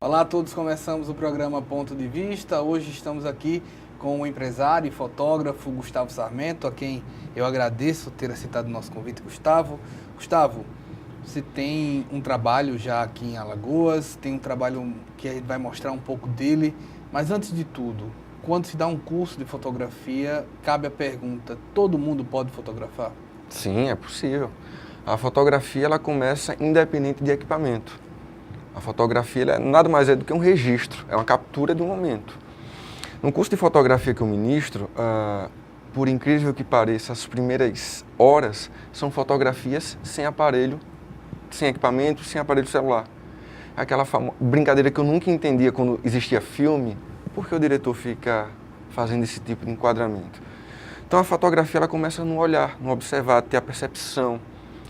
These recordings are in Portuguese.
Olá a todos, começamos o programa Ponto de Vista. Hoje estamos aqui com o empresário e fotógrafo Gustavo Sarmento, a quem eu agradeço ter aceitado o nosso convite. Gustavo, você tem um trabalho já aqui em Alagoas, tem um trabalho que a gente vai mostrar um pouco dele, mas antes de tudo, quando se dá um curso de fotografia, cabe a pergunta, todo mundo pode fotografar? Sim, é possível. A fotografia ela começa independente de equipamento. A fotografia ela nada mais é do que um registro, é uma captura de um momento. No curso de fotografia que eu ministro, por incrível que pareça, as primeiras horas são fotografias sem aparelho, sem equipamento, sem aparelho celular. Aquela brincadeira que eu nunca entendia quando existia filme, por que o diretor fica fazendo esse tipo de enquadramento? Então a fotografia ela começa no olhar, no observar, ter a percepção.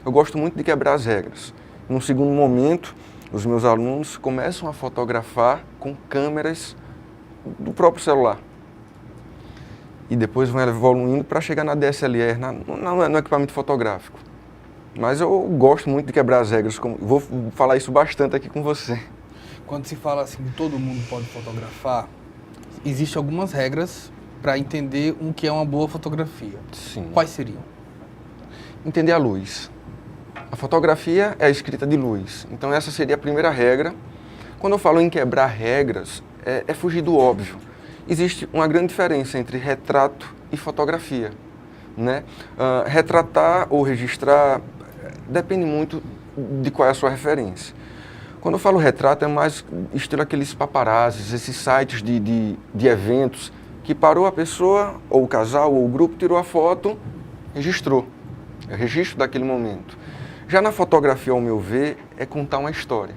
Eu gosto muito de quebrar as regras. Num segundo momento, os meus alunos começam a fotografar com câmeras do próprio celular. E depois vão evoluindo para chegar na DSLR, no equipamento fotográfico. Mas eu gosto muito de quebrar as regras, vou falar isso bastante aqui com você. Quando se fala assim, todo mundo pode fotografar, existem algumas regras para entender o que é uma boa fotografia. Sim. Quais seriam? Entender a luz. A fotografia é a escrita de luz, então essa seria a primeira regra. Quando eu falo em quebrar regras, é fugir do óbvio. Existe uma grande diferença entre retrato e fotografia, né? Retratar ou registrar depende muito de qual é a sua referência. Quando eu falo retrato, é mais estilo aqueles paparazzis, esses sites de eventos, que parou a pessoa, ou o casal, ou o grupo, tirou a foto, registrou. É o registro daquele momento. Já na fotografia, ao meu ver, é contar uma história.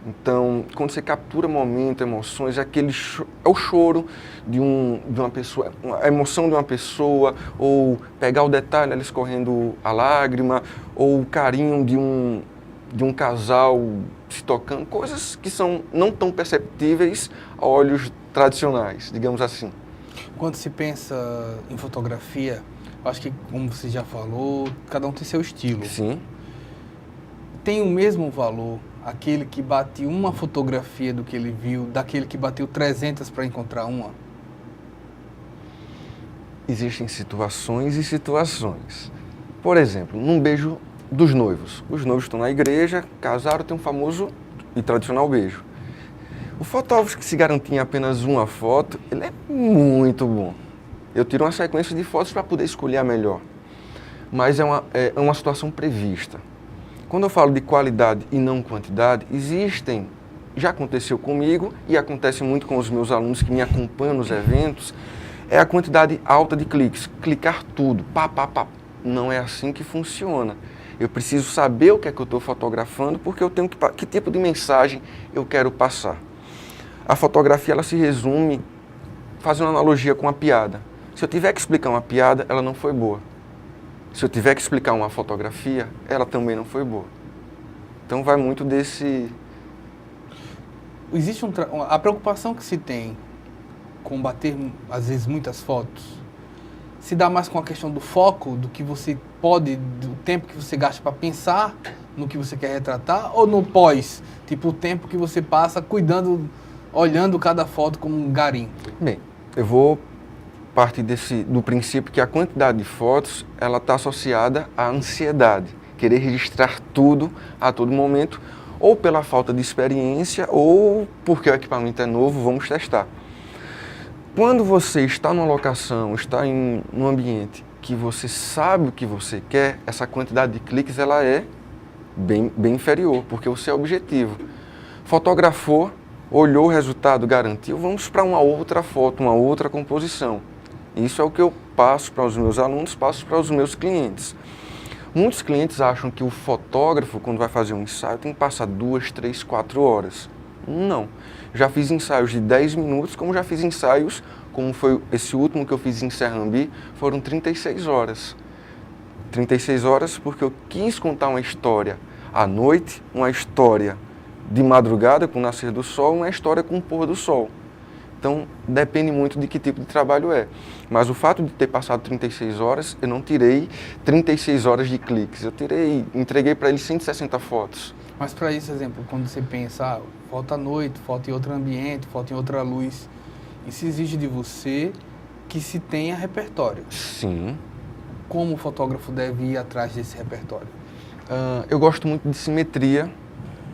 Então, quando você captura momento, emoções, é o choro de uma pessoa, a emoção de uma pessoa, ou pegar o detalhe, ela escorrendo a lágrima, ou o carinho de um casal se tocando, coisas que são não tão perceptíveis a olhos tradicionais, digamos assim. Quando se pensa em fotografia, acho que, como você já falou, cada um tem seu estilo. Sim. Tem o mesmo valor aquele que bate uma fotografia do que ele viu, daquele que bateu 300 para encontrar uma? Existem situações e situações. Por exemplo, num beijo dos noivos. Os noivos estão na igreja, casaram, tem um famoso e tradicional beijo. O fotógrafo que se garantir em apenas uma foto, ele é muito bom. Eu tiro uma sequência de fotos para poder escolher a melhor. Mas é uma situação prevista. Quando eu falo de qualidade e não quantidade, já aconteceu comigo e acontece muito com os meus alunos que me acompanham nos eventos, é a quantidade alta de cliques, clicar tudo, pá. Não é assim que funciona. Eu preciso saber o que é que eu estou fotografando, porque eu tenho que tipo de mensagem eu quero passar. A fotografia ela se resume, fazendo uma analogia com uma piada. Se eu tiver que explicar uma piada, ela não foi boa. Se eu tiver que explicar uma fotografia, ela também não foi boa. Então vai muito desse... Existe a preocupação que se tem com bater, às vezes, muitas fotos, se dá mais com a questão do foco, do que você pode, do tempo que você gasta para pensar no que você quer retratar, ou no pós, tipo o tempo que você passa cuidando, olhando cada foto como um garimpo? Bem, eu vou partir do princípio que a quantidade de fotos ela está associada à ansiedade, querer registrar tudo a todo momento, ou pela falta de experiência, ou porque o equipamento é novo, vamos testar. Quando você está numa locação, está em um ambiente que você sabe o que você quer, essa quantidade de cliques ela é bem inferior, porque o seu objetivo. Fotografou, olhou o resultado, garantiu, vamos para uma outra foto, uma outra composição. Isso é o que eu passo para os meus alunos, passo para os meus clientes. Muitos clientes acham que o fotógrafo, quando vai fazer um ensaio, tem que passar 2, 3, 4 horas. Não. Já fiz ensaios de 10 minutos, como já fiz ensaios, como foi esse último que eu fiz em Serrambi, foram 36 horas. 36 horas porque eu quis contar uma história à noite, uma história de madrugada com o nascer do sol, uma história com o pôr do sol. Então, depende muito de que tipo de trabalho é. Mas o fato de ter passado 36 horas, eu não tirei 36 horas de cliques. Eu entreguei para ele 160 fotos. Mas para isso, exemplo, quando você pensa, falta à noite, falta em outro ambiente, falta em outra luz, isso exige de você que se tenha repertório. Sim. Como o fotógrafo deve ir atrás desse repertório? Eu gosto muito de simetria,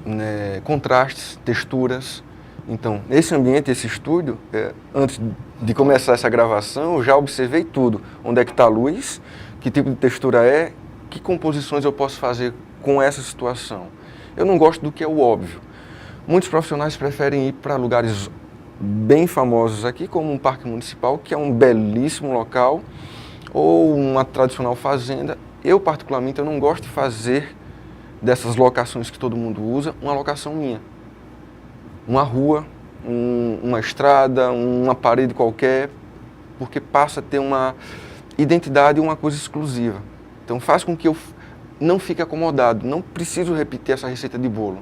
né, contrastes, texturas. Então, nesse ambiente, esse estúdio, antes de começar essa gravação, eu já observei tudo. Onde é que está a luz, que tipo de textura é, que composições eu posso fazer com essa situação. Eu não gosto do que é o óbvio. Muitos profissionais preferem ir para lugares bem famosos aqui, como um parque municipal, que é um belíssimo local, ou uma tradicional fazenda. Eu, particularmente, eu não gosto de fazer dessas locações que todo mundo usa uma locação minha. Uma rua, uma estrada, uma parede qualquer, porque passa a ter uma identidade e uma coisa exclusiva. Então faz com que eu não fique acomodado, não preciso repetir essa receita de bolo.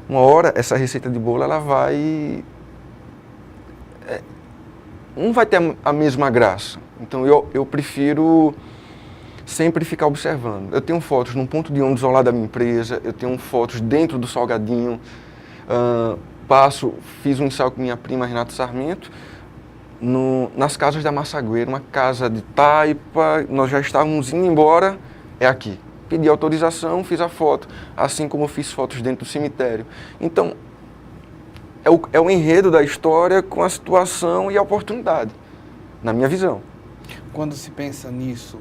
Uma hora, essa receita de bolo, ela vai... não vai ter a mesma graça. Então eu prefiro sempre ficar observando. Eu tenho fotos num ponto de ônibus ao lado da minha empresa, eu tenho fotos dentro do Salgadinho, fiz um ensaio com minha prima Renata Sarmento, nas casas da Massagueira, uma casa de taipa, nós já estávamos indo embora, é aqui. Pedi autorização, fiz a foto, assim como eu fiz fotos dentro do cemitério. Então, é o enredo da história com a situação e a oportunidade, na minha visão. Quando se pensa nisso,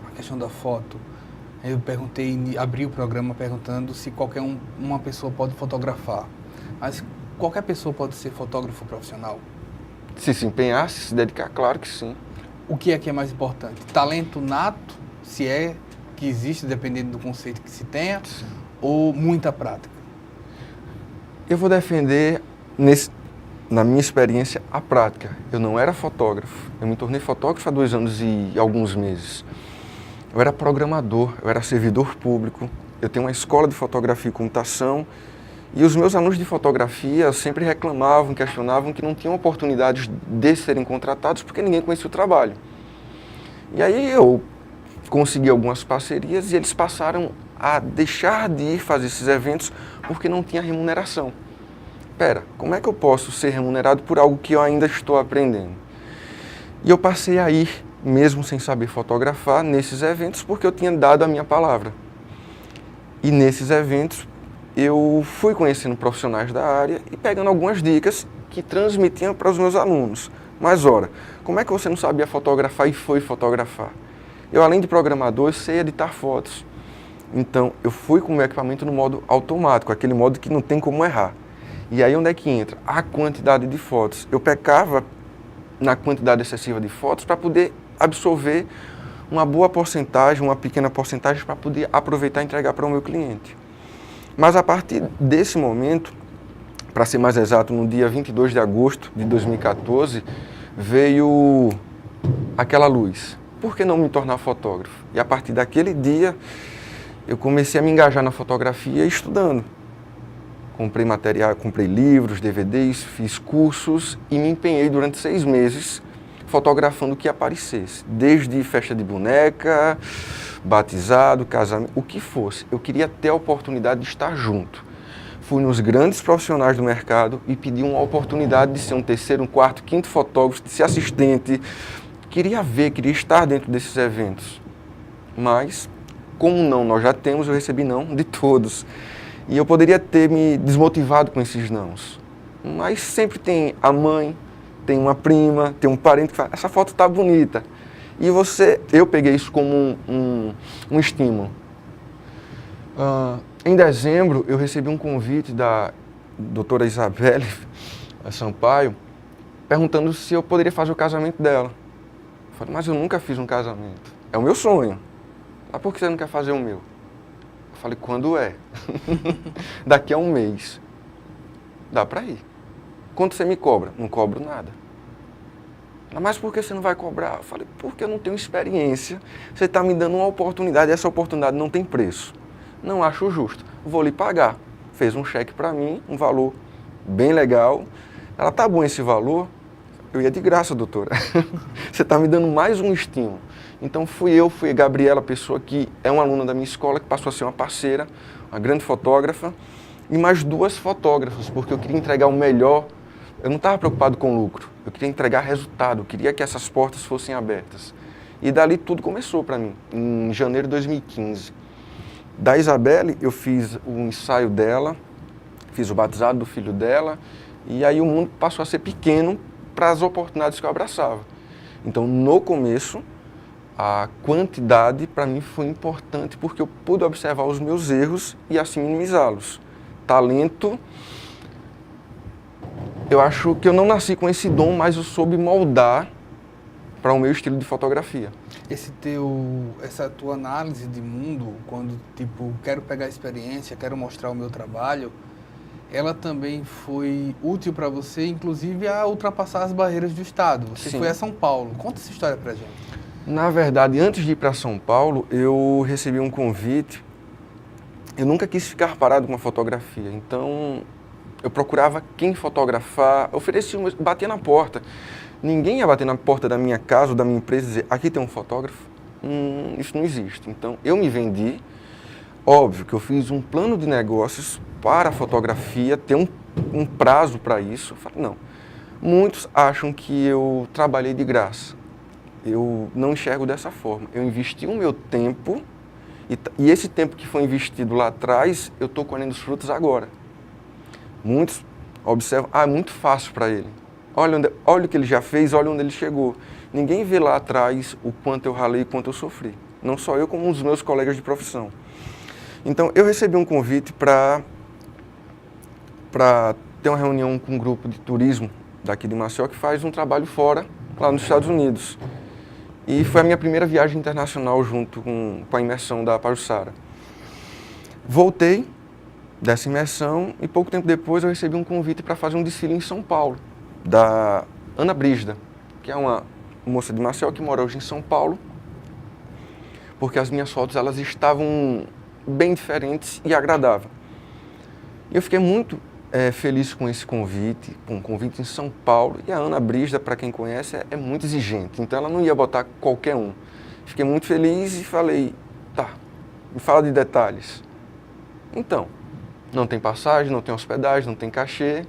a questão da foto, eu abri o programa perguntando se uma pessoa pode fotografar. Mas qualquer pessoa pode ser fotógrafo profissional? Se empenhar, se dedicar, claro que sim. O que é mais importante? Talento nato, se é que existe, dependendo do conceito que se tenha, sim, ou muita prática? Eu vou defender, na minha experiência, a prática. Eu não era fotógrafo. Eu me tornei fotógrafo há 2 anos e alguns meses. Eu era programador, eu era servidor público, eu tenho uma escola de fotografia e computação, e os meus alunos de fotografia sempre reclamavam, questionavam que não tinham oportunidades de serem contratados porque ninguém conhecia o trabalho. E aí eu consegui algumas parcerias e eles passaram a deixar de ir fazer esses eventos porque não tinha remuneração. Pera, como é que eu posso ser remunerado por algo que eu ainda estou aprendendo? E eu passei a ir, mesmo sem saber fotografar, nesses eventos porque eu tinha dado a minha palavra. E nesses eventos eu fui conhecendo profissionais da área e pegando algumas dicas que transmitiam para os meus alunos. Mas ora, como é que você não sabia fotografar e foi fotografar? Eu, além de programador, eu sei editar fotos. Então, eu fui com o meu equipamento no modo automático, aquele modo que não tem como errar. E aí onde é que entra? A quantidade de fotos. Eu pecava na quantidade excessiva de fotos para poder absorver uma boa porcentagem, uma pequena porcentagem para poder aproveitar e entregar para o meu cliente. Mas a partir desse momento, para ser mais exato, no dia 22 de agosto de 2014, veio aquela luz. Por que não me tornar fotógrafo? E a partir daquele dia, eu comecei a me engajar na fotografia estudando. Comprei material, comprei livros, DVDs, fiz cursos e me empenhei durante 6 meses fotografando o que aparecesse. Desde festa de boneca, batizado, casamento, o que fosse. Eu queria ter a oportunidade de estar junto. Fui nos grandes profissionais do mercado e pedi uma oportunidade de ser um 3º, um 4º, 5º fotógrafo, de ser assistente. Queria estar dentro desses eventos. Mas, como não nós já temos, eu recebi não de todos. E eu poderia ter me desmotivado com esses nãos. Mas sempre tem a mãe, tem uma prima, tem um parente que fala, essa foto está bonita. E eu peguei isso como um estímulo. Em dezembro, eu recebi um convite da doutora Isabelle Sampaio, perguntando se eu poderia fazer o casamento dela. Eu falei, mas eu nunca fiz um casamento. É o meu sonho. Ah, por que você não quer fazer o meu? Eu falei, quando é? Daqui a 1 mês. Dá para ir. Quanto você me cobra? Não cobro nada. Mas por que você não vai cobrar? Eu falei, porque eu não tenho experiência. Você está me dando uma oportunidade, essa oportunidade não tem preço. Não acho justo. Vou lhe pagar. Fez um cheque para mim, um valor bem legal. Ela, tá bom esse valor? Eu ia de graça, doutora. Você está me dando mais um estímulo. Então fui a Gabriela, pessoa que é uma aluna da minha escola, que passou a ser uma parceira, uma grande fotógrafa, e mais 2 fotógrafas, porque eu queria entregar o melhor. Eu não estava preocupado com lucro, eu queria entregar resultado, eu queria que essas portas fossem abertas. E dali tudo começou para mim, em janeiro de 2015. Da Isabelle, eu fiz o ensaio dela, fiz o batizado do filho dela, e aí o mundo passou a ser pequeno para as oportunidades que eu abraçava. Então, no começo, a quantidade para mim foi importante porque eu pude observar os meus erros e assim minimizá-los. Talento, eu acho que eu não nasci com esse dom, mas eu soube moldar para o meu estilo de fotografia. Essa tua análise de mundo, quando tipo, quero pegar a experiência, quero mostrar o meu trabalho, ela também foi útil para você, inclusive a ultrapassar as barreiras do estado. Você Sim. foi a São Paulo. Conta essa história pra gente. Na verdade, antes de ir para São Paulo, eu recebi um convite. Eu nunca quis ficar parado com a fotografia, então eu procurava quem fotografar, batia na porta. Ninguém ia bater na porta da minha casa ou da minha empresa e dizer, aqui tem um fotógrafo. Isso não existe. Então, eu me vendi. Óbvio que eu fiz um plano de negócios para a fotografia, ter um prazo para isso. Eu falei, não. Muitos acham que eu trabalhei de graça. Eu não enxergo dessa forma. Eu investi o meu tempo e esse tempo que foi investido lá atrás, eu estou colhendo os frutos agora. Muitos observam, é muito fácil para ele. Olha o que ele já fez, olha onde ele chegou. Ninguém vê lá atrás o quanto eu ralei e quanto eu sofri. Não só eu, como os meus colegas de profissão. Então, eu recebi um convite para ter uma reunião com um grupo de turismo daqui de Maceió que faz um trabalho fora, lá nos Estados Unidos. E foi a minha primeira viagem internacional junto com a imersão da Pajuçara. Voltei dessa imersão e pouco tempo depois eu recebi um convite para fazer um desfile em São Paulo, da Ana Brígida, que é uma moça de Maceió que mora hoje em São Paulo, porque as minhas fotos elas estavam bem diferentes e agradáveis. E eu fiquei muito feliz com esse convite, com um convite em São Paulo. E a Ana Brígida, para quem conhece, é muito exigente, então ela não ia botar qualquer um. Fiquei muito feliz e falei, tá, me fala de detalhes. Então, não tem passagem, não tem hospedagem, não tem cachê.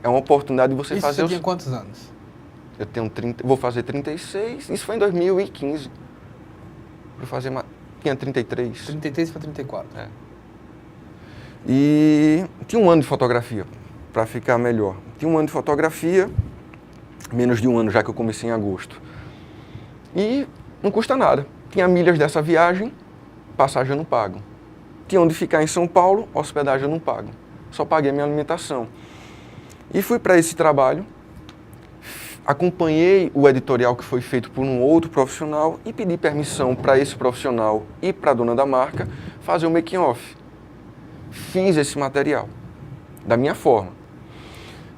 É uma oportunidade de você fazer... Isso você tinha quantos anos? Eu tenho vou fazer 36, isso foi em 2015. Tinha 33. 33 para 34. É. E tinha um ano de fotografia, para ficar melhor. Tinha um ano de fotografia, menos de um ano já que eu comecei em agosto. E não custa nada. Tinha milhas dessa viagem, passagem eu não pago. Tinha onde ficar em São Paulo, hospedagem eu não pago. Só paguei a minha alimentação. E fui para esse trabalho, acompanhei o editorial que foi feito por um outro profissional e pedi permissão para esse profissional e para a dona da marca fazer o making off. Fiz esse material, da minha forma.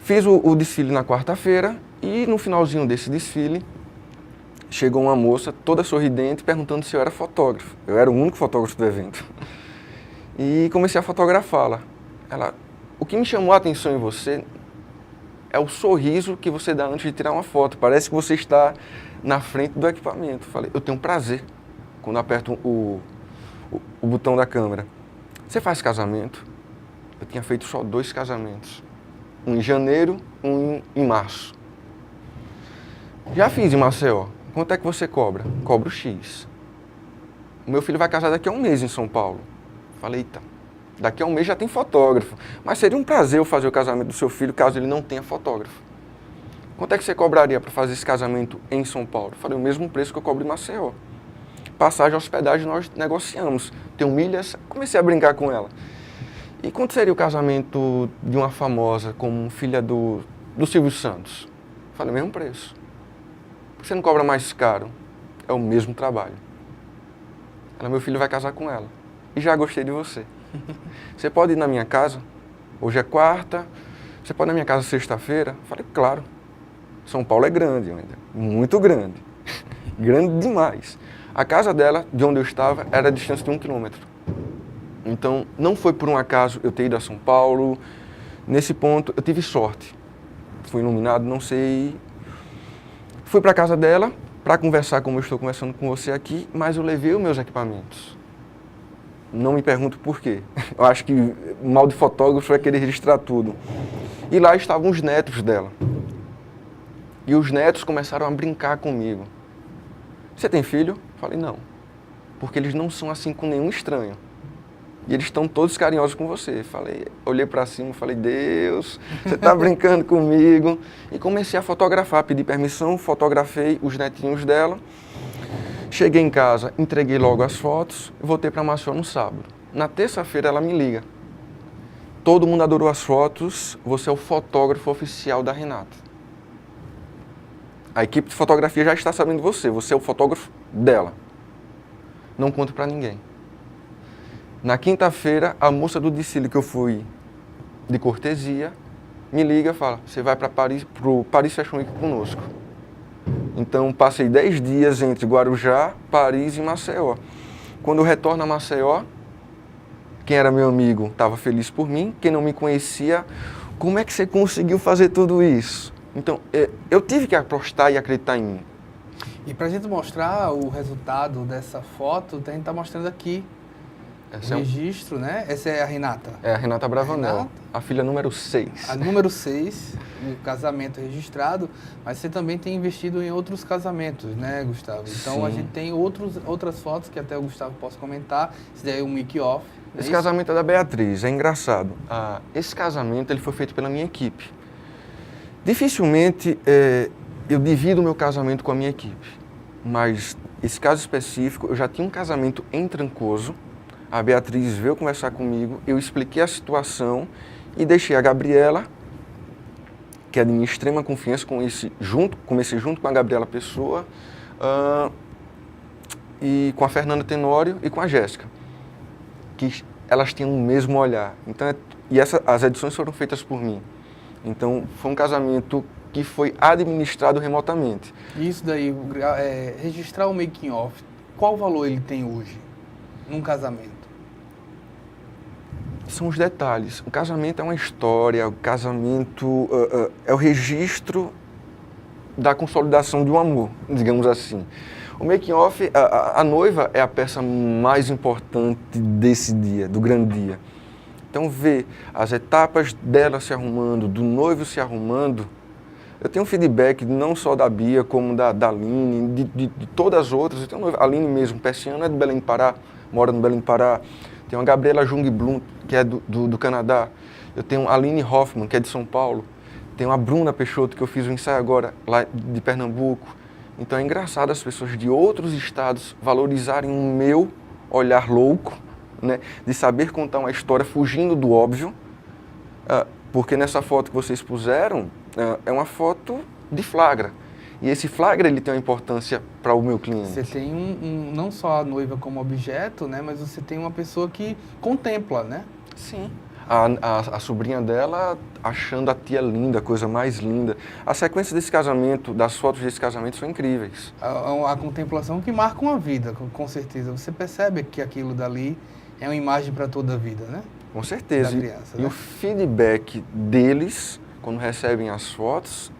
Fiz o desfile na quarta-feira e no finalzinho desse desfile chegou uma moça toda sorridente perguntando se eu era fotógrafo. Eu era o único fotógrafo do evento. E comecei a fotografá-la. O que me chamou a atenção em você é o sorriso que você dá antes de tirar uma foto. Parece que você está na frente do equipamento. Falei, eu tenho prazer quando aperto o botão da câmera. Você faz casamento? Eu tinha feito só 2 casamentos. Um em janeiro, um em março. Já fiz em Maceió. Quanto é que você cobra? Cobro X. O meu filho vai casar daqui a um mês em São Paulo. Falei, eita, daqui a um mês já tem fotógrafo. Mas seria um prazer eu fazer o casamento do seu filho caso ele não tenha fotógrafo. Quanto é que você cobraria para fazer esse casamento em São Paulo? Falei, o mesmo preço que eu cobro em Maceió. Passagem e hospedagem nós negociamos. Tenho milhas, comecei a brincar com ela. E quanto seria o casamento de uma famosa como filha do Silvio Santos? Falei, o mesmo preço. Por que você não cobra mais caro? É o mesmo trabalho. Meu filho vai casar com ela. E já gostei de você. Você pode ir na minha casa? Hoje é quarta. Você pode ir na minha casa sexta-feira? Falei, claro. São Paulo é grande ainda. Muito grande. Grande demais. A casa dela, de onde eu estava, era a distância de 1 quilômetro. Então, não foi por um acaso eu ter ido a São Paulo. Nesse ponto, eu tive sorte. Fui iluminado, não sei. Fui para a casa dela para conversar como eu estou conversando com você aqui, mas eu levei os meus equipamentos. Não me pergunto por quê. Eu acho que o mal de fotógrafo é querer registrar tudo. E lá estavam os netos dela. E os netos começaram a brincar comigo. Você tem filho? Falei, não. Porque eles não são assim com nenhum estranho. E eles estão todos carinhosos com você. Olhei para cima e falei, Deus, você está brincando comigo. E comecei a fotografar, pedi permissão, fotografei os netinhos dela. Cheguei em casa, entreguei logo as fotos e voltei para Maceió no sábado. Na terça-feira ela me liga. Todo mundo adorou as fotos, você é o fotógrafo oficial da Renata. A equipe de fotografia já está sabendo você é o fotógrafo dela. Não conto para ninguém. Na quinta-feira, a moça do desfile que eu fui de cortesia me liga e fala, você vai para Paris, pro Paris Fashion Week conosco. Então, passei 10 dias entre Guarujá, Paris e Maceió. Quando eu retorno a Maceió, quem era meu amigo estava feliz por mim, quem não me conhecia, como é que você conseguiu fazer tudo isso? Então, eu tive que apostar e acreditar em mim. E para a gente mostrar o resultado dessa foto, a gente está mostrando aqui o registro, né? Essa é a Renata. É a Renata Bravanel, a filha número 6. A número 6, o casamento registrado, mas você também tem investido em outros casamentos, né, Gustavo? Então, sim, a gente tem outras fotos que até o Gustavo possa comentar. Esse daí é um make-off. Esse casamento é da Beatriz, é engraçado. Esse casamento ele foi feito pela minha equipe. Dificilmente eu divido o meu casamento com a minha equipe, mas esse caso específico, eu já tinha um casamento em Trancoso, a Beatriz veio conversar comigo, eu expliquei a situação e deixei a Gabriela, que é de minha extrema confiança, comecei junto com a Gabriela Pessoa, e com a Fernanda Tenório e com a Jéssica, que elas tinham o mesmo olhar. Então, as edições foram feitas por mim. Então, foi um casamento que foi administrado remotamente. Isso daí, registrar o making off, qual valor ele tem hoje num casamento? São os detalhes. O casamento é uma história, o casamento é o registro da consolidação de um amor, digamos assim. O making off, a noiva é a peça mais importante desse dia, do grande dia. Então, ver as etapas dela se arrumando, do noivo se arrumando, eu tenho um feedback não só da Bia, como da Aline, de todas as outras. Eu tenho a Aline mesmo, persiana, é de Belém do Pará, mora no Belém do Pará. Tenho a Gabriela Jungblum, que é do Canadá. Eu tenho a Aline Hoffman, que é de São Paulo. Tenho a Bruna Peixoto, que eu fiz o ensaio agora, lá de Pernambuco. Então, é engraçado as pessoas de outros estados valorizarem o meu olhar louco, né, de saber contar uma história fugindo do óbvio, porque nessa foto que vocês puseram, é uma foto de flagra. E esse flagra ele tem uma importância para o meu cliente. Você tem não só a noiva como objeto, né, mas você tem uma pessoa que contempla, né? Sim. A sobrinha dela achando a tia linda, a coisa mais linda. A sequência desse casamento, das fotos desse casamento são incríveis. A contemplação que marca uma vida, com certeza. Você percebe que aquilo dali é uma imagem para toda a vida, né? Com certeza. Da criança, e né? o feedback deles, quando recebem as fotos,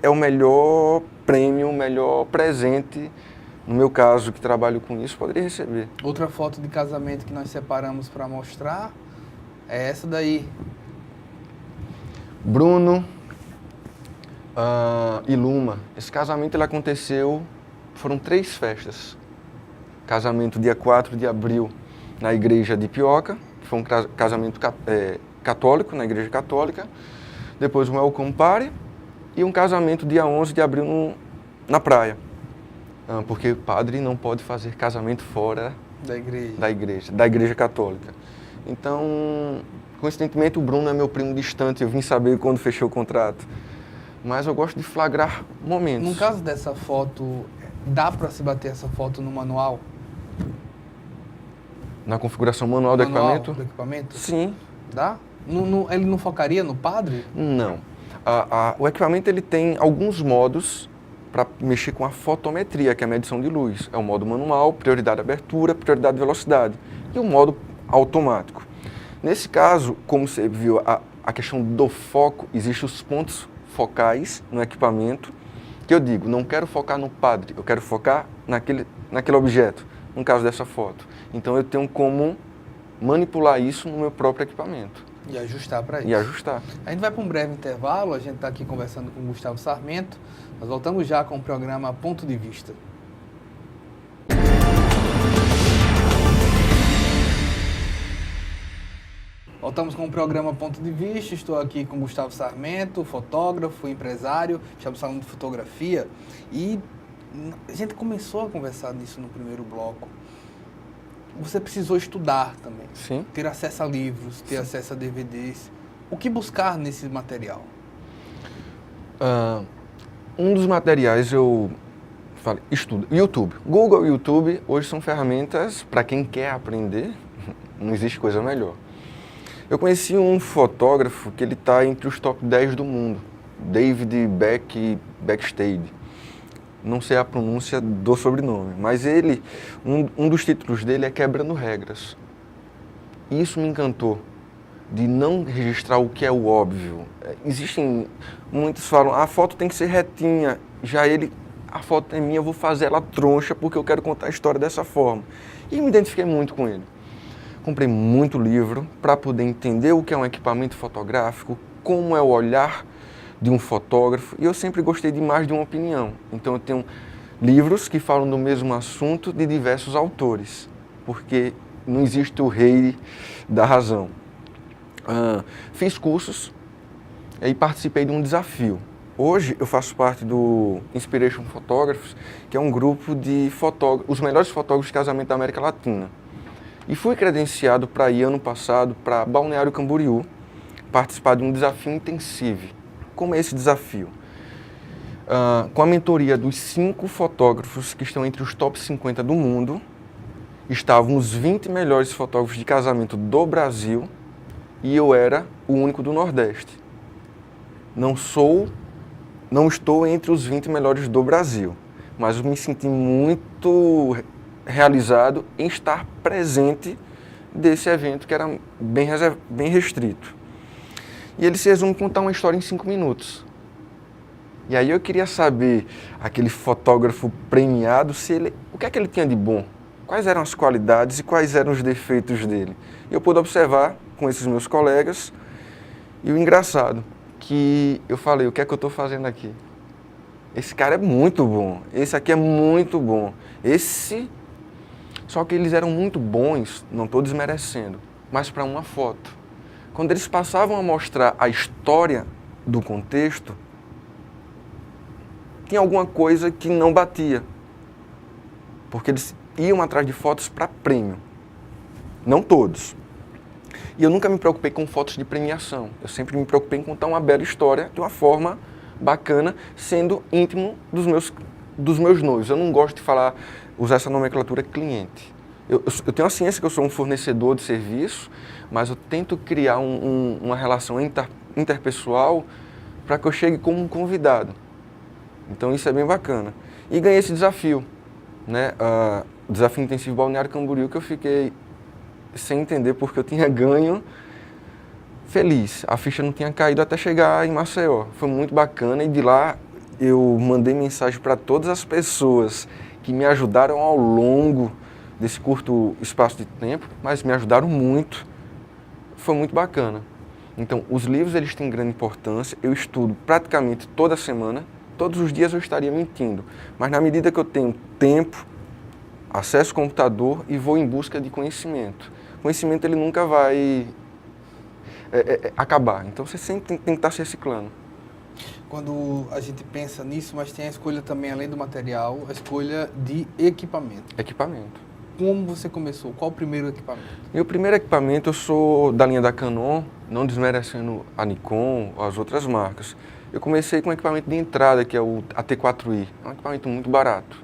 é o melhor prêmio, o melhor presente, no meu caso, que trabalho com isso, poderia receber. Outra foto de casamento que nós separamos para mostrar é essa daí. Bruno e Luma. Esse casamento ele aconteceu, foram 3 festas. Casamento dia 4 de abril na igreja de Pioca, foi um casamento católico, na igreja católica. Depois um welcome party e um casamento dia 11 de abril na praia. Porque o padre não pode fazer casamento fora da igreja católica. Então, coincidentemente, o Bruno é meu primo distante, eu vim saber quando fechei o contrato. Mas eu gosto de flagrar momentos. No caso dessa foto, dá para se bater essa foto no manual? Na configuração manual do equipamento? Do equipamento? Sim. Dá? Ele não focaria no padre? Não. O equipamento ele tem alguns modos para mexer com a fotometria, que é a medição de luz. É o modo manual, prioridade de abertura, prioridade de velocidade. E o modo automático. Nesse caso, como você viu, a questão do foco, existem os pontos focais no equipamento, que eu digo, não quero focar no padre, eu quero focar naquele objeto, no caso dessa foto. Então eu tenho como manipular isso no meu próprio equipamento. E ajustar para isso. E ajustar. A gente vai para um breve intervalo, a gente está aqui conversando com o Gustavo Sarmento. Nós voltamos já com o programa Ponto de Vista. Voltamos com o programa Ponto de Vista. Estou aqui com Gustavo Sarmento, fotógrafo, empresário. Estamos falando de fotografia e a gente começou a conversar nisso no primeiro bloco. Você precisou estudar também. Sim. Ter acesso a livros, ter acesso a DVDs. O que buscar nesse material? Um dos materiais eu falei, estudo. YouTube. Google e YouTube hoje são ferramentas para quem quer aprender. Não existe coisa melhor. Eu conheci um fotógrafo que ele está entre os top 10 do mundo, David Backstage. Não sei a pronúncia do sobrenome, mas ele, um dos títulos dele é Quebrando Regras. Isso me encantou, de não registrar o que é o óbvio. Existem, muitos falam, a foto tem que ser retinha, já ele, a foto é minha, eu vou fazer ela troncha porque eu quero contar a história dessa forma. E me identifiquei muito com ele. Comprei muito livro para poder entender o que é um equipamento fotográfico, como é o olhar de um fotógrafo, e eu sempre gostei de mais de uma opinião. Então eu tenho livros que falam do mesmo assunto de diversos autores, porque não existe o rei da razão. Fiz cursos e participei de um desafio. Hoje eu faço parte do Inspiration Photographers, que é um grupo de fotógrafos, os melhores fotógrafos de casamento da América Latina. E fui credenciado para ir ano passado para Balneário Camboriú, participar de um desafio intensivo. Como é esse desafio? Com a mentoria dos 5 fotógrafos que estão entre os top 50 do mundo, estavam os 20 melhores fotógrafos de casamento do Brasil e eu era o único do Nordeste. Não estou entre os 20 melhores do Brasil, mas eu me senti muito realizado em estar presente desse evento que era bem restrito. E eles se resumem contar uma história em 5 minutos. E aí eu queria saber, aquele fotógrafo premiado, o que é que ele tinha de bom? Quais eram as qualidades e quais eram os defeitos dele? E eu pude observar com esses meus colegas, e o engraçado, que eu falei, o que é que eu estou fazendo aqui? Esse cara é muito bom, esse aqui é muito bom, Só que eles eram muito bons, não estou desmerecendo, mas para uma foto. Quando eles passavam a mostrar a história do contexto, tinha alguma coisa que não batia. Porque eles iam atrás de fotos para prêmio. Não todos. E eu nunca me preocupei com fotos de premiação. Eu sempre me preocupei em contar uma bela história de uma forma bacana, sendo íntimo dos meus noivos. Eu não gosto de usar essa nomenclatura cliente. Eu tenho a ciência que eu sou um fornecedor de serviço, mas eu tento criar uma relação interpessoal para que eu chegue como um convidado. Então isso é bem bacana. E ganhei esse desafio, né? Desafio intensivo Balneário Camboriú, que eu fiquei sem entender porque eu tinha ganho, feliz. A ficha não tinha caído até chegar em Maceió. Foi muito bacana e de lá eu mandei mensagem para todas as pessoas que me ajudaram ao longo desse curto espaço de tempo, mas me ajudaram muito. Foi muito bacana. Então, os livros eles têm grande importância. Eu estudo praticamente toda semana. Todos os dias eu estaria mentindo. Mas na medida que eu tenho tempo, acesso ao computador e vou em busca de conhecimento. Conhecimento ele nunca vai acabar. Então, você sempre tem que estar se reciclando. Quando a gente pensa nisso, mas tem a escolha também, além do material, a escolha de equipamento. Equipamento. Como você começou? Qual o primeiro equipamento? Meu primeiro equipamento, eu sou da linha da Canon, não desmerecendo a Nikon ou as outras marcas. Eu comecei com um equipamento de entrada, que é o AT4i. É um equipamento muito barato.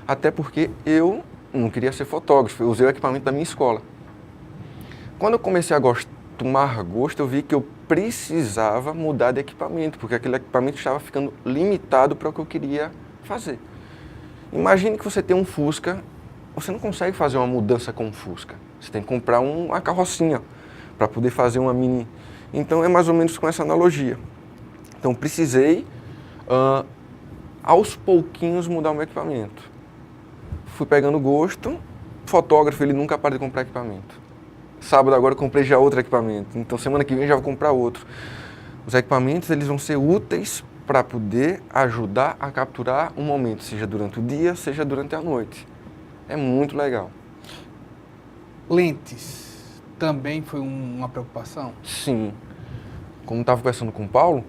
Até porque eu não queria ser fotógrafo, eu usei o equipamento da minha escola. Quando eu comecei a tomar gosto, eu vi que eu precisava mudar de equipamento, porque aquele equipamento estava ficando limitado para o que eu queria fazer. Imagine que você tem um Fusca, você não consegue fazer uma mudança com um Fusca. Você tem que comprar uma carrocinha para poder fazer uma mini. Então é mais ou menos com essa analogia. Então precisei aos pouquinhos mudar o meu equipamento. Fui pegando gosto, fotógrafo, ele nunca para de comprar equipamento. Sábado agora eu comprei já outro equipamento, então semana que vem já vou comprar outro. Os equipamentos, eles vão ser úteis para poder ajudar a capturar um momento, seja durante o dia, seja durante a noite. É muito legal. Lentes também foi uma preocupação? Sim. Como estava conversando com o Paulo,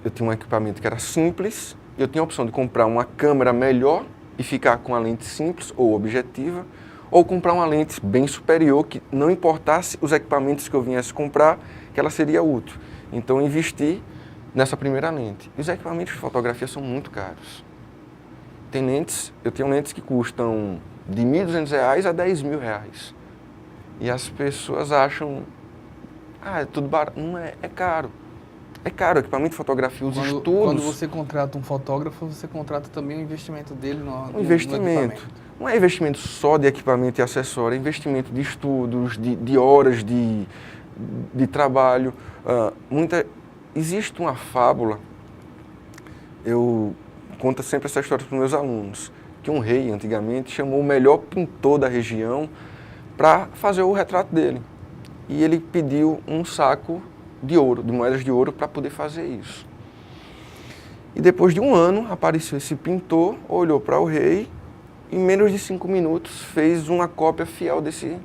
eu tinha um equipamento que era simples, eu tinha a opção de comprar uma câmera melhor e ficar com a lente simples ou objetiva, ou comprar uma lente bem superior, que não importasse os equipamentos que eu viesse comprar, que ela seria útil. Então eu investi nessa primeira lente. E os equipamentos de fotografia são muito caros. Eu tenho lentes que custam de R$ 1.200 a R$ 10.000. E as pessoas acham, é tudo barato. Não é, é caro. É caro, equipamento de fotografia, os estudos... Quando você contrata um fotógrafo, você contrata também o investimento dele no investimento. equipamento. Não é investimento só de equipamento e acessório, é investimento de estudos, de horas de trabalho. Existe uma fábula, eu conto sempre essa história para os meus alunos, que um rei, antigamente, chamou o melhor pintor da região para fazer o retrato dele. E ele pediu um saco de ouro, de moedas de ouro, para poder fazer isso. E depois de um ano, apareceu esse pintor, olhou para o rei, e em menos de 5 minutos fez uma cópia fiel desse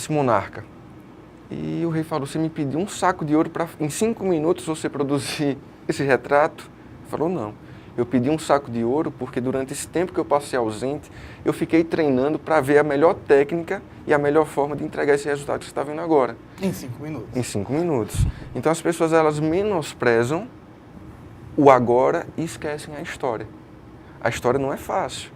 monarca. E o rei falou, você me pediu um saco de ouro para em 5 minutos você produzir esse retrato? Ele falou, não. Eu pedi um saco de ouro porque durante esse tempo que eu passei ausente, eu fiquei treinando para ver a melhor técnica e a melhor forma de entregar esse resultado que você está vendo agora. Em 5 minutos. Em 5 minutos. Então as pessoas, elas menosprezam o agora e esquecem a história. A história não é fácil.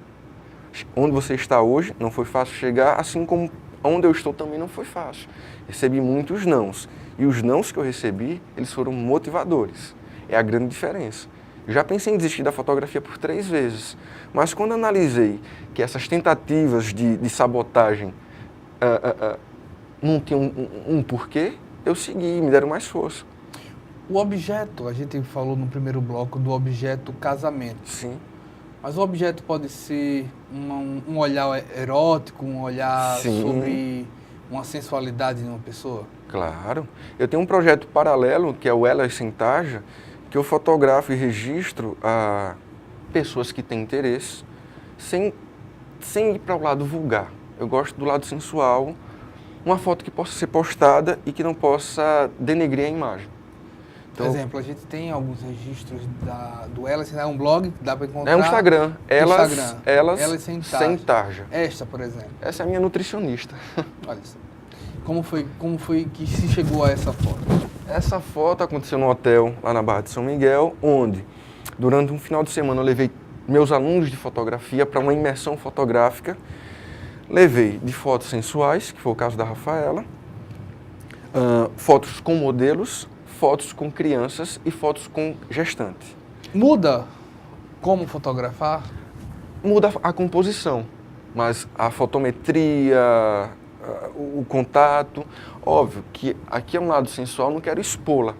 Onde você está hoje não foi fácil chegar, assim como onde eu estou também não foi fácil. Recebi muitos nãos. E os nãos que eu recebi, eles foram motivadores. É a grande diferença. Eu já pensei em desistir da fotografia por 3 vezes. Mas quando analisei que essas tentativas de sabotagem não tinham um porquê, eu segui e me deram mais força. O objeto, a gente falou no primeiro bloco do objeto casamento. Sim. Mas o objeto pode ser um olhar erótico, um olhar Sim. sobre uma sensualidade de uma pessoa? Claro. Eu tenho um projeto paralelo, que é o Elas Sem Tarja, que eu fotografo e registro a pessoas que têm interesse, sem ir para o lado vulgar. Eu gosto do lado sensual, uma foto que possa ser postada e que não possa denegrir a imagem. Por exemplo, a gente tem alguns registros do Elas, é um blog que dá para encontrar. É um Instagram. Elas Sem Tarja. Esta, por exemplo. Essa é a minha nutricionista. Olha isso. Como foi que se chegou a essa foto? Essa foto aconteceu no hotel lá na Barra de São Miguel, onde durante um final de semana eu levei meus alunos de fotografia para uma imersão fotográfica. Levei de fotos sensuais, que foi o caso da Rafaela, fotos com modelos, fotos com crianças e fotos com gestante. Muda como fotografar? Muda a composição, mas a fotometria, o contato, óbvio que aqui é um lado sensual, não quero expô-la.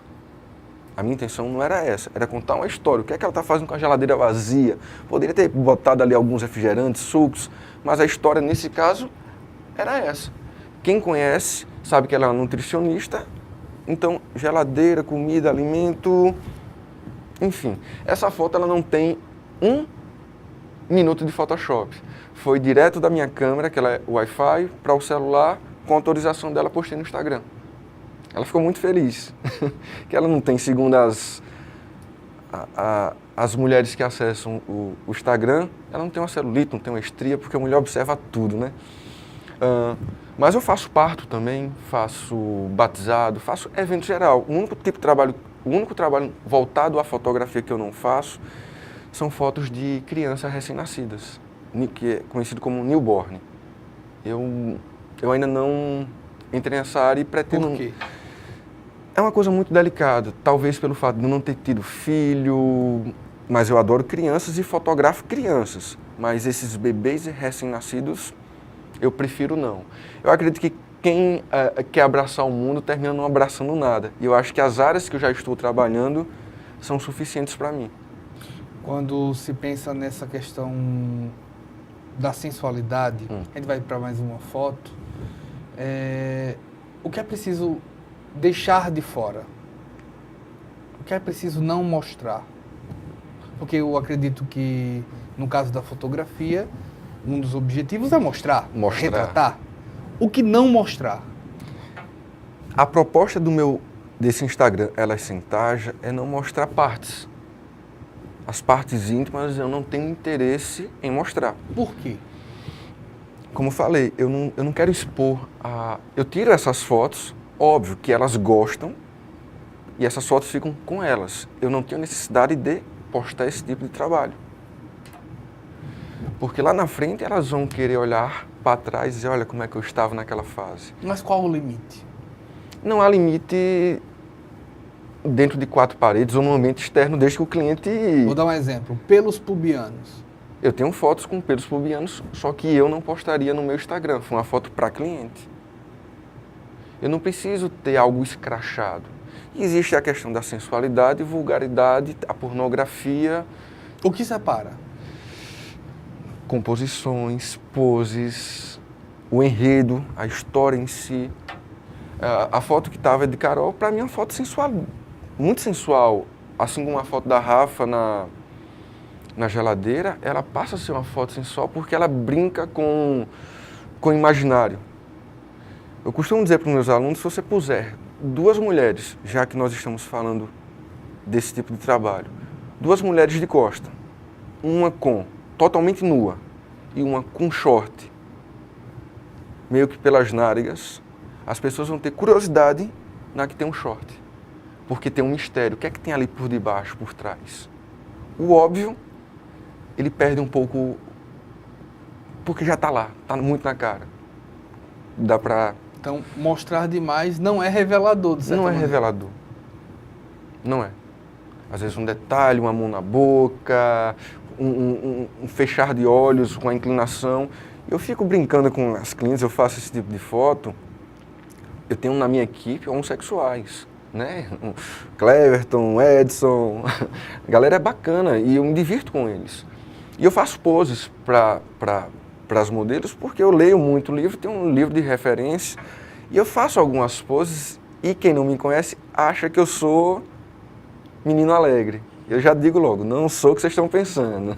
A minha intenção não era essa, era contar uma história. O que é que ela está fazendo com a geladeira vazia? Poderia ter botado ali alguns refrigerantes, sucos, mas a história nesse caso era essa. Quem conhece sabe que ela é uma nutricionista. Então, geladeira, comida, alimento, enfim. Essa foto ela não tem 1 minuto de Photoshop. Foi direto da minha câmera, que ela é Wi-Fi, para o celular, com autorização dela, postei no Instagram. Ela ficou muito feliz, que ela não tem, segundo as mulheres que acessam o Instagram, ela não tem uma celulite, não tem uma estria, porque a mulher observa tudo, né? Mas eu faço parto também, faço batizado, faço evento geral. O único trabalho voltado à fotografia que eu não faço são fotos de crianças recém-nascidas, que é conhecido como newborn. Eu ainda não entrei nessa área e pretendo... Por quê? É uma coisa muito delicada, talvez pelo fato de eu não ter tido filho, mas eu adoro crianças e fotografo crianças. Mas esses bebês recém-nascidos, eu prefiro não. Eu acredito que quem quer abraçar o mundo termina não abraçando nada. E eu acho que as áreas que eu já estou trabalhando são suficientes para mim. Quando se pensa nessa questão da sensualidade, a gente vai para mais uma foto, o que é preciso deixar de fora? O que é preciso não mostrar? Porque eu acredito que, no caso da fotografia, um dos objetivos é mostrar. Retratar. O que não mostrar? A proposta desse Instagram, Elas Sem Tarja, é não mostrar partes. As partes íntimas eu não tenho interesse em mostrar. Por quê? Como falei, eu não quero expor Eu tiro essas fotos, óbvio que elas gostam, e essas fotos ficam com elas. Eu não tenho necessidade de postar esse tipo de trabalho. Porque lá na frente elas vão querer olhar para trás e dizer, olha como é que eu estava naquela fase. Mas qual o limite? Não há limite dentro de 4 paredes ou no ambiente externo, desde que o cliente... Vou dar um exemplo. Pelos pubianos. Eu tenho fotos com pelos pubianos, só que eu não postaria no meu Instagram. Foi uma foto para cliente. Eu não preciso ter algo escrachado. Existe a questão da sensualidade, vulgaridade, a pornografia. O que separa? Composições, poses, o enredo, a história em si. A foto que estava de Carol, para mim é uma foto sensual, muito sensual. Assim como a foto da Rafa na geladeira, ela passa a ser uma foto sensual porque ela brinca com o imaginário. Eu costumo dizer para os meus alunos, se você puser 2 mulheres, já que nós estamos falando desse tipo de trabalho, 2 mulheres de costa, uma totalmente nua e uma com short, meio que pelas nádegas, as pessoas vão ter curiosidade na que tem um short, porque tem um mistério. O que é que tem ali por debaixo, por trás? O óbvio, ele perde um pouco, porque já está lá, está muito na cara. Dá para... Então, mostrar demais não é revelador, de certa Não é maneira. revelador. Não é. Às vezes um detalhe, uma mão na boca, um fechar de olhos com a inclinação. Eu fico brincando com as clientes, eu faço esse tipo de foto. Eu tenho na minha equipe homossexuais, né? Cleverton, Edson, a galera é bacana e eu me divirto com eles. E eu faço poses para as modelos porque eu leio muito livro, tenho um livro de referência e eu faço algumas poses e quem não me conhece acha que eu sou menino alegre. Eu já digo logo, não sou o que vocês estão pensando.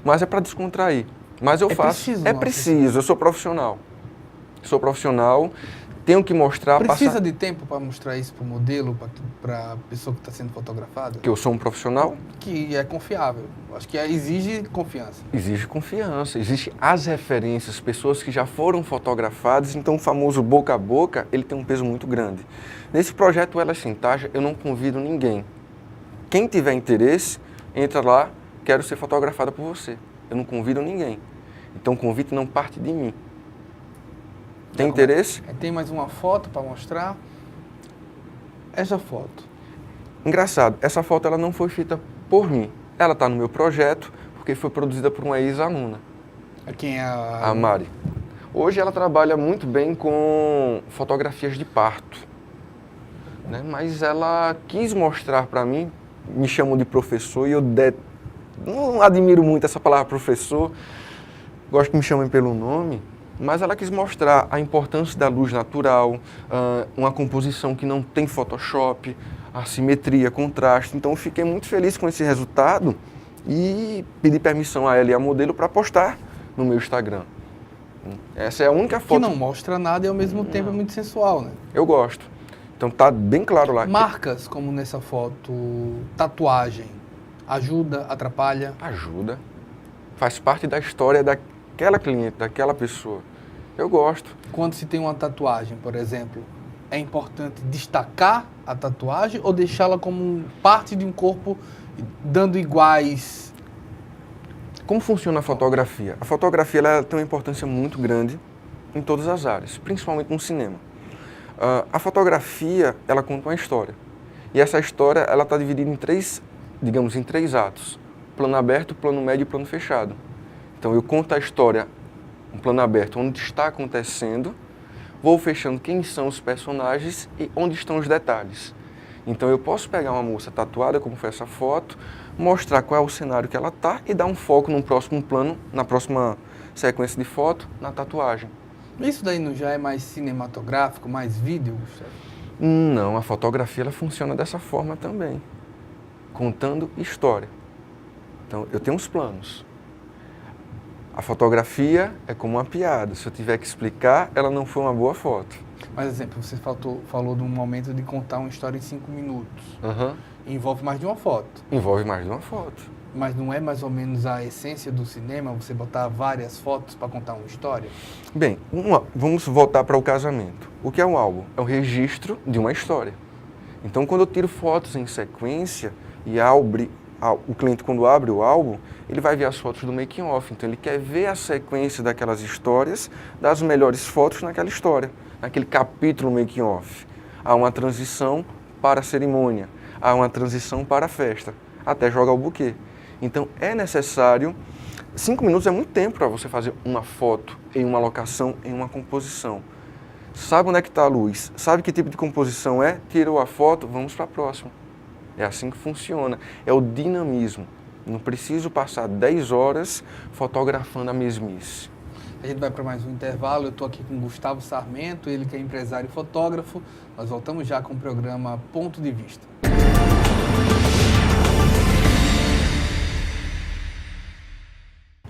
Mas é para descontrair. Mas eu faço. É preciso, eu sou profissional. Sou profissional, tenho que mostrar... Precisa de tempo para mostrar isso para o modelo, para a pessoa que está sendo fotografada? Que eu sou um profissional? Que é confiável. Acho que exige confiança. Exige confiança, existe as referências, pessoas que já foram fotografadas, então o famoso boca a boca, ele tem um peso muito grande. Nesse projeto Elas Sem Tarja, eu não convido ninguém. Quem tiver interesse, entra lá, quero ser fotografada por você. Eu não convido ninguém. Então o convite não parte de mim. Tem interesse? Tem mais uma foto para mostrar. Essa foto. Engraçado, essa foto ela não foi feita por mim. Ela está no meu projeto, porque foi produzida por uma ex-aluna. Quem é a Mari. Hoje ela trabalha muito bem com fotografias de parto. Né? Mas ela quis mostrar para mim, me chamam de professor, e eu não admiro muito essa palavra professor, gosto que me chamem pelo nome, mas ela quis mostrar a importância da luz natural, uma composição que não tem Photoshop, a simetria, contraste. Então eu fiquei muito feliz com esse resultado e pedi permissão a ela e a modelo para postar no meu Instagram. Essa é a única foto... Que não mostra nada e ao mesmo tempo é muito sensual, né? Eu gosto. Então tá bem claro lá. Marcas, como nessa foto, tatuagem, ajuda, atrapalha? Ajuda. Faz parte da história daquela cliente, daquela pessoa. Eu gosto. Quando se tem uma tatuagem, por exemplo, é importante destacar a tatuagem ou deixá-la como parte de um corpo dando iguais? Como funciona a fotografia? A fotografia ela tem uma importância muito grande em todas as áreas, principalmente no cinema. A fotografia, ela conta uma história. E essa história, ela está dividida em três atos. Plano aberto, plano médio e plano fechado. Então, eu conto a história, um plano aberto, onde está acontecendo, vou fechando quem são os personagens e onde estão os detalhes. Então eu posso pegar uma moça tatuada, como foi essa foto, mostrar qual é o cenário que ela está e dar um foco num próximo plano, na próxima sequência de foto, na tatuagem. Isso daí não já é mais cinematográfico, mais vídeo, Gustavo? Não, a fotografia ela funciona dessa forma também, contando história. Então eu tenho uns planos. A fotografia é como uma piada, se eu tiver que explicar, ela não foi uma boa foto. Mas, exemplo, você falou de um momento de contar uma história em 5 minutos. Uhum. Envolve mais de uma foto. Envolve mais de uma foto. Mas não é mais ou menos a essência do cinema você botar várias fotos para contar uma história? Bem, vamos voltar para o casamento. O que é um álbum? É um registro de uma história. Então, quando eu tiro fotos em sequência e o cliente, quando abre o álbum, ele vai ver as fotos do making off. Então, ele quer ver a sequência daquelas histórias, das melhores fotos naquela história, naquele capítulo making off. Há uma transição para a cerimônia, há uma transição para a festa, até jogar o buquê. Então, é necessário... 5 minutos é muito tempo para você fazer uma foto em uma locação, em uma composição. Sabe onde é que está a luz? Sabe que tipo de composição é? Tirou a foto, vamos para a próxima. É assim que funciona. É o dinamismo. Não preciso passar 10 horas fotografando a mesmice. A gente vai para mais um intervalo. Eu estou aqui com o Gustavo Sarmento, ele que é empresário e fotógrafo. Nós voltamos já com o programa Ponto de Vista.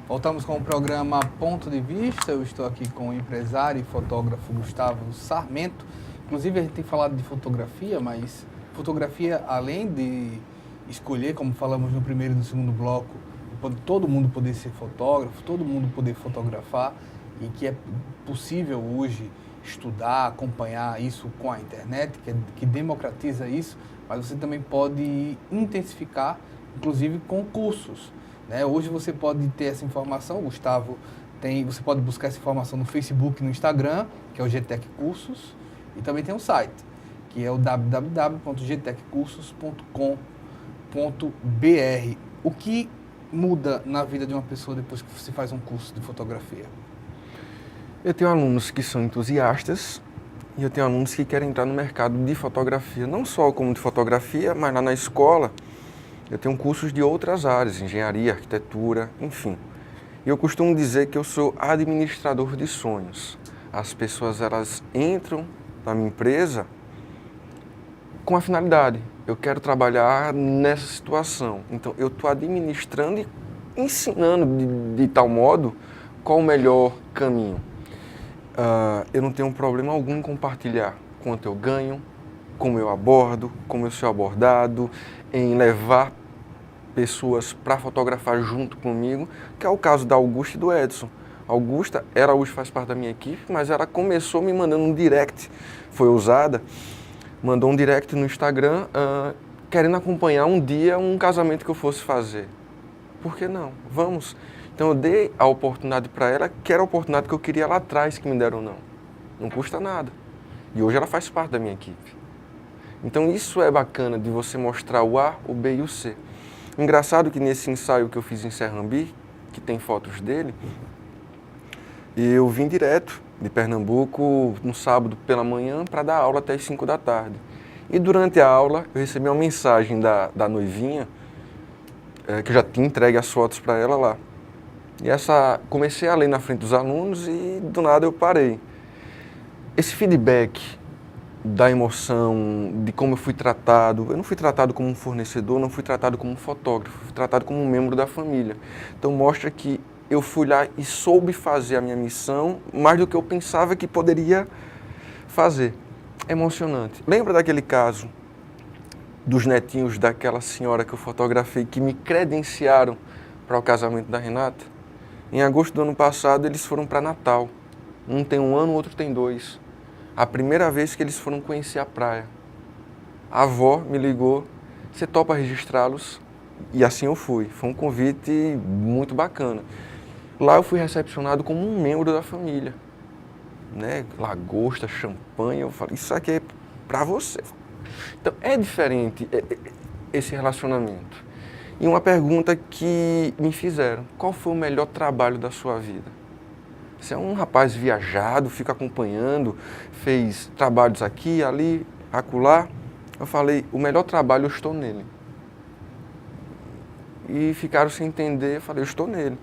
Voltamos com o programa Ponto de Vista. Eu estou aqui com o empresário e fotógrafo Gustavo Sarmento. Inclusive, a gente tem falado de fotografia, mas fotografia, além de escolher, como falamos no primeiro e no segundo bloco, todo mundo poder ser fotógrafo, todo mundo poder fotografar, e que é possível hoje estudar, acompanhar isso com a internet, que democratiza isso, mas você também pode intensificar, inclusive com cursos. Hoje você pode ter essa informação, Gustavo, você pode buscar essa informação no Facebook e no Instagram, que é o GTEC Cursos, e também tem um site, que é o www.gteccursos.com.br. O que muda na vida de uma pessoa depois que você faz um curso de fotografia? Eu tenho alunos que são entusiastas e eu tenho alunos que querem entrar no mercado de fotografia, não só como de fotografia, mas lá na escola. Eu tenho cursos de outras áreas, engenharia, arquitetura, enfim. E eu costumo dizer que eu sou administrador de sonhos. As pessoas, elas entram na minha empresa com a finalidade. Eu quero trabalhar nessa situação. Então, eu estou administrando e ensinando de tal modo qual o melhor caminho. Eu não tenho problema algum em compartilhar quanto eu ganho, como eu abordo, como eu sou abordado, em levar pessoas para fotografar junto comigo, que é o caso da Augusta e do Edson. Augusta, ela hoje faz parte da minha equipe, mas ela começou me mandando um direct, foi ousada, mandou um direct no Instagram, querendo acompanhar um dia um casamento que eu fosse fazer. Por que não? Vamos. Então eu dei a oportunidade para ela, que era a oportunidade que eu queria lá atrás, que me deram não. Não custa nada. E hoje ela faz parte da minha equipe. Então isso é bacana de você mostrar o A, o B e o C. Engraçado que nesse ensaio que eu fiz em Serrambi, que tem fotos dele, eu vim direto de Pernambuco no sábado pela manhã para dar aula até as 5 da tarde. E durante a aula eu recebi uma mensagem da noivinha, que eu já tinha entregue as fotos para ela lá. E comecei a ler na frente dos alunos e do nada eu parei. Esse feedback da emoção, de como eu fui tratado. Eu não fui tratado como um fornecedor, não fui tratado como um fotógrafo, fui tratado como um membro da família. Então mostra que eu fui lá e soube fazer a minha missão mais do que eu pensava que poderia fazer. É emocionante. Lembra daquele caso dos netinhos daquela senhora que eu fotografei, que me credenciaram para o casamento da Renata? Em agosto do ano passado eles foram para Natal. Um tem 1 ano, o outro tem 2. A primeira vez que eles foram conhecer a praia. A avó me ligou, você topa registrá-los? E assim eu fui. Foi um convite muito bacana. Lá eu fui recepcionado como um membro da família. Lagosta, champanhe, eu falei, isso aqui é para você. Então é diferente esse relacionamento. E uma pergunta que me fizeram, qual foi o melhor trabalho da sua vida? Você é um rapaz viajado, fica acompanhando, fez trabalhos aqui, ali, acolá. Eu falei, o melhor trabalho eu estou nele. E ficaram sem entender, eu falei, eu estou nele.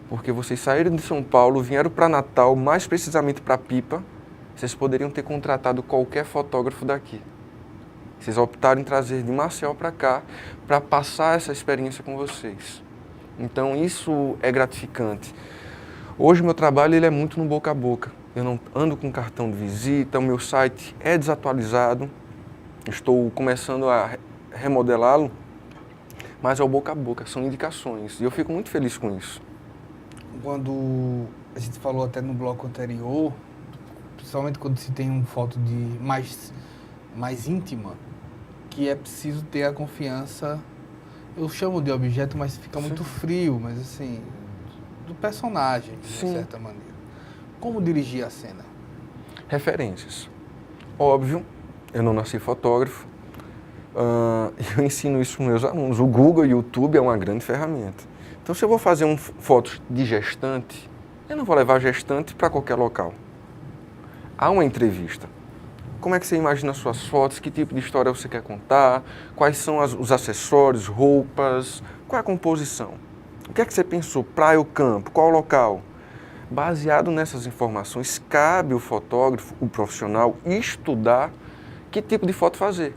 Porque vocês saíram de São Paulo, vieram para Natal, mais precisamente para Pipa, vocês poderiam ter contratado qualquer fotógrafo daqui. Vocês optaram em trazer de Maceió para cá, para passar essa experiência com vocês. Então isso é gratificante. Hoje meu trabalho ele é muito no boca a boca. Eu não ando com cartão de visita, o meu site é desatualizado, estou começando a remodelá-lo, mas é o boca a boca, são indicações. E eu fico muito feliz com isso. Quando a gente falou até no bloco anterior, principalmente quando se tem uma foto de mais íntima, que é preciso ter a confiança, eu chamo de objeto, mas fica muito frio, mas assim, do personagem, de certa maneira. Como dirigir a cena? Referências. Óbvio, eu não nasci fotógrafo, eu ensino isso para os meus alunos. O Google e o YouTube é uma grande ferramenta. Então, se eu vou fazer fotos de gestante, eu não vou levar gestante para qualquer local. Há uma entrevista. Como é que você imagina as suas fotos? Que tipo de história você quer contar? Quais são os acessórios, roupas? Qual é a composição? O que é que você pensou? Praia ou campo? Qual o local? Baseado nessas informações, cabe o fotógrafo, o profissional, estudar que tipo de foto fazer.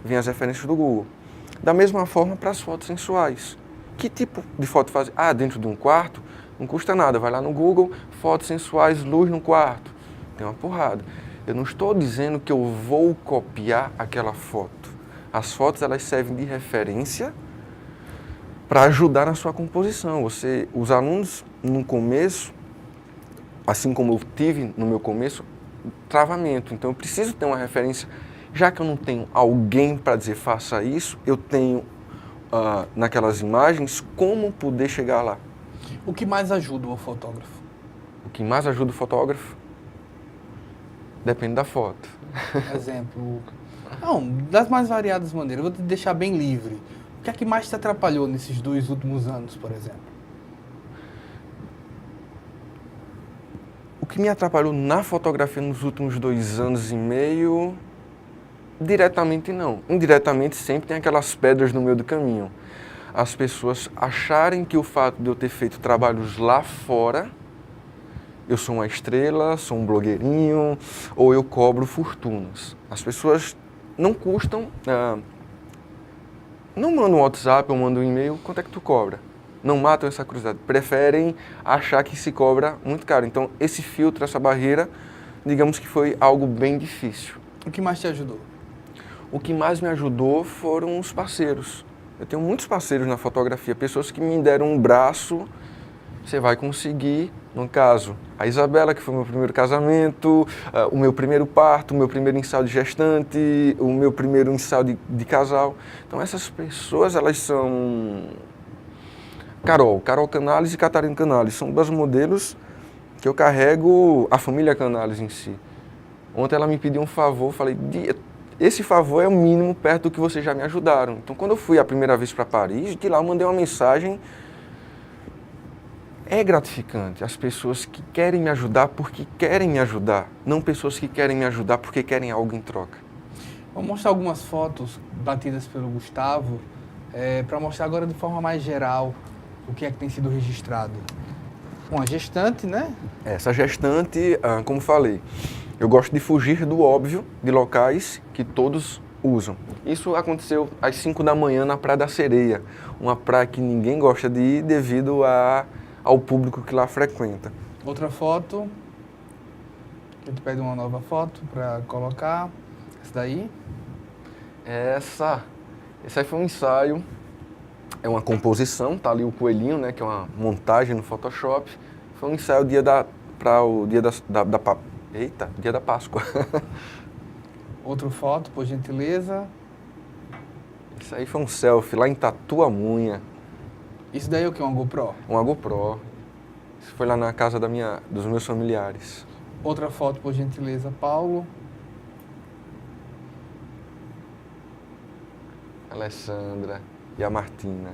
Vem as referências do Google. Da mesma forma para as fotos sensuais. Que tipo de foto fazer? Dentro de um quarto? Não custa nada. Vai lá no Google, fotos sensuais, luz no quarto. Tem uma porrada. Eu não estou dizendo que eu vou copiar aquela foto. As fotos elas servem de referência para ajudar na sua composição. Os alunos, no começo, assim como eu tive no meu começo, travamento. Então eu preciso ter uma referência. Já que eu não tenho alguém para dizer faça isso, eu tenho naquelas imagens como poder chegar lá. O que mais ajuda o fotógrafo? O que mais ajuda o fotógrafo? Depende da foto. Exemplo. Não, das mais variadas maneiras. Eu vou te deixar bem livre. O que é que mais te atrapalhou nesses 2 últimos anos, por exemplo? O que me atrapalhou na fotografia nos últimos 2 anos e meio, diretamente não. Indiretamente sempre tem aquelas pedras no meio do caminho. As pessoas acharem que o fato de eu ter feito trabalhos lá fora, eu sou uma estrela, sou um blogueirinho, ou eu cobro fortunas. As pessoas não custam, não mandam um WhatsApp ou mandam um e-mail, quanto é que tu cobra? Não matam essa curiosidade, preferem achar que se cobra muito caro. Então, esse filtro, essa barreira, digamos que foi algo bem difícil. O que mais te ajudou? O que mais me ajudou foram os parceiros. Eu tenho muitos parceiros na fotografia, pessoas que me deram um braço, você vai conseguir. No caso, a Isabela, que foi o meu primeiro casamento, o meu primeiro parto, o meu primeiro ensaio de gestante, o meu primeiro ensaio de casal. Então, essas pessoas, elas são... Carol Canales e Catarina Canales, são 2 modelos que eu carrego a família Canales em si. Ontem ela me pediu um favor, falei, esse favor é o mínimo perto do que vocês já me ajudaram. Então, quando eu fui a primeira vez para Paris, de lá eu mandei uma mensagem. É gratificante as pessoas que querem me ajudar porque querem me ajudar, não pessoas que querem me ajudar porque querem algo em troca. Vou mostrar algumas fotos batidas pelo Gustavo, para mostrar agora de forma mais geral o que é que tem sido registrado. Uma gestante, né? Essa gestante, como falei, eu gosto de fugir do óbvio de locais que todos usam. Isso aconteceu às 5 da manhã na Praia da Sereia, uma praia que ninguém gosta de ir devido ao público que lá frequenta. Outra foto, a gente pede uma nova foto para colocar, essa daí. Esse aí foi um ensaio, é uma composição, tá ali o coelhinho, né, que é uma montagem no Photoshop. Foi um ensaio para o dia dia da Páscoa. Outra foto, por gentileza. Isso aí foi um selfie lá em Tatuamunha. Isso daí é o que? Uma GoPro? Uma GoPro. Isso foi lá na casa dos meus familiares. Outra foto, por gentileza, Paulo. Alessandra e a Martina.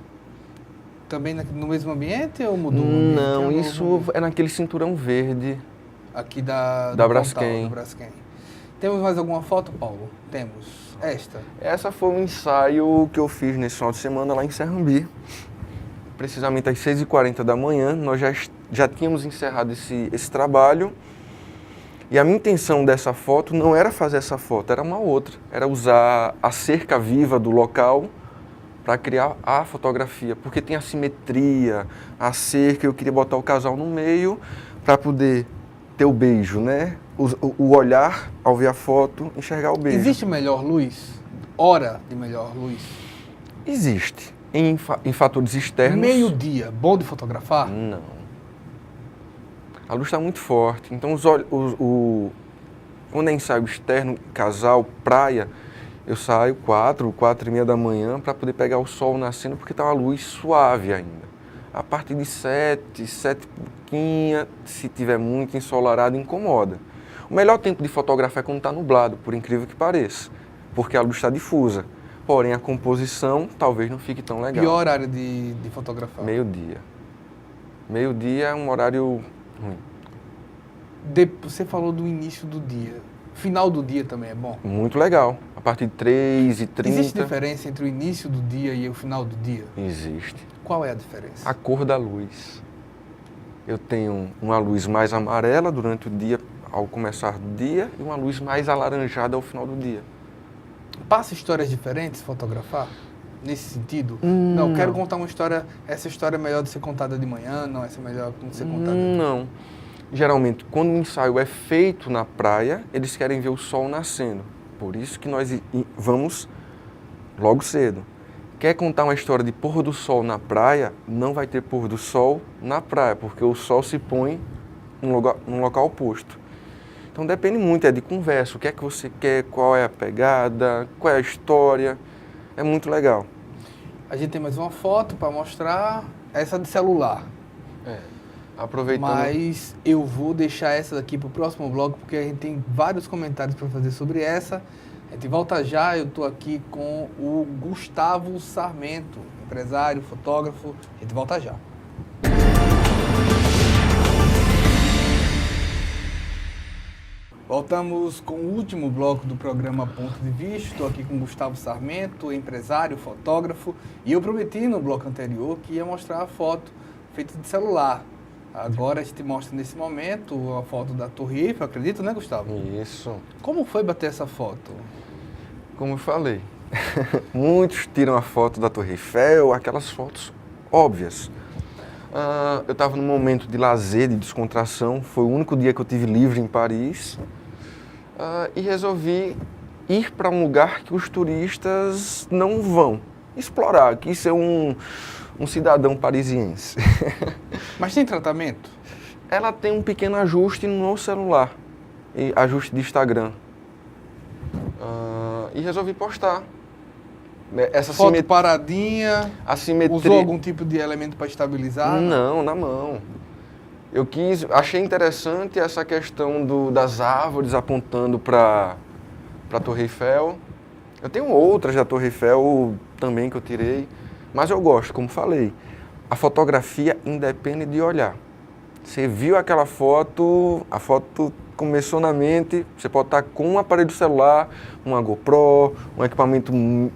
Também no mesmo ambiente ou mudou? Não, isso é naquele cinturão verde. Aqui da Braskem. Braskem. Temos mais alguma foto, Paulo? Temos. Esta. Essa foi um ensaio que eu fiz nesse final de semana lá em Serrambi. Precisamente às 6h40 da manhã, nós já tínhamos encerrado esse trabalho. E a minha intenção dessa foto não era fazer essa foto, era uma outra. Era usar a cerca viva do local para criar a fotografia. Porque tem a simetria, a cerca, eu queria botar o casal no meio para poder ter o beijo, né? O olhar, ao ver a foto, enxergar o beijo. Existe melhor luz? Hora de melhor luz? Existe. Em fatores externos... Meio-dia, bom de fotografar? Não. A luz está muito forte. Então, quando é ensaio externo, casal, praia, eu saio 4h30 da manhã para poder pegar o sol nascendo, porque está uma luz suave ainda. A partir de 7 e pouquinho, se tiver muito ensolarado, incomoda. O melhor tempo de fotografar é quando está nublado, por incrível que pareça, porque a luz está difusa. Porém, a composição talvez não fique tão legal. Pior horário de fotografar? Meio-dia. Meio-dia é um horário ruim. Você falou do início do dia. Final do dia também é bom? Muito legal. A partir de 3h30... Existe diferença entre o início do dia e o final do dia? Existe. Qual é a diferença? A cor da luz. Eu tenho uma luz mais amarela durante o dia, ao começar do dia, e uma luz mais alaranjada ao final do dia. Passa histórias diferentes fotografar? Nesse sentido? Não, quero contar uma história, essa história é melhor de ser contada de manhã, não, essa é melhor de ser contada... Não. Geralmente, quando o ensaio é feito na praia, eles querem ver o sol nascendo. Por isso que nós vamos logo cedo. Quer contar uma história de pôr do sol na praia, não vai ter pôr do sol na praia, porque o sol se põe num local oposto. Então depende muito, é de conversa, o que é que você quer, qual é a pegada, qual é a história. É muito legal. A gente tem mais uma foto para mostrar, essa de celular. Aproveitando... Mas eu vou deixar essa daqui para o próximo blog, porque a gente tem vários comentários para fazer sobre essa. A gente volta já, eu estou aqui com o Gustavo Sarmento, empresário, fotógrafo. A gente volta já. Voltamos com o último bloco do programa Ponto de Vista. Estou aqui com o Gustavo Sarmento, empresário, fotógrafo. E eu prometi no bloco anterior que ia mostrar a foto feita de celular. Agora a gente mostra nesse momento a foto da Torre Eiffel, acredito, né, Gustavo? Isso. Como foi bater essa foto? Como eu falei, muitos tiram a foto da Torre Eiffel, aquelas fotos óbvias. Eu estava num momento de lazer, de descontração, foi o único dia que eu tive livre em Paris, e resolvi ir para um lugar que os turistas não vão, explorar, quis ser um cidadão parisiense. Mas tem tratamento? Ela tem um pequeno ajuste no celular, ajuste de Instagram. E resolvi postar. Essa Foto paradinha, a simetria... usou algum tipo de elemento para estabilizar? Não, na mão. Achei interessante essa questão das árvores apontando para a Torre Eiffel. Eu tenho outras da Torre Eiffel também que eu tirei, mas eu gosto, como falei. A fotografia independe de olhar. Você viu aquela foto, a foto começou na mente, você pode estar com um aparelho celular, uma GoPro, um equipamento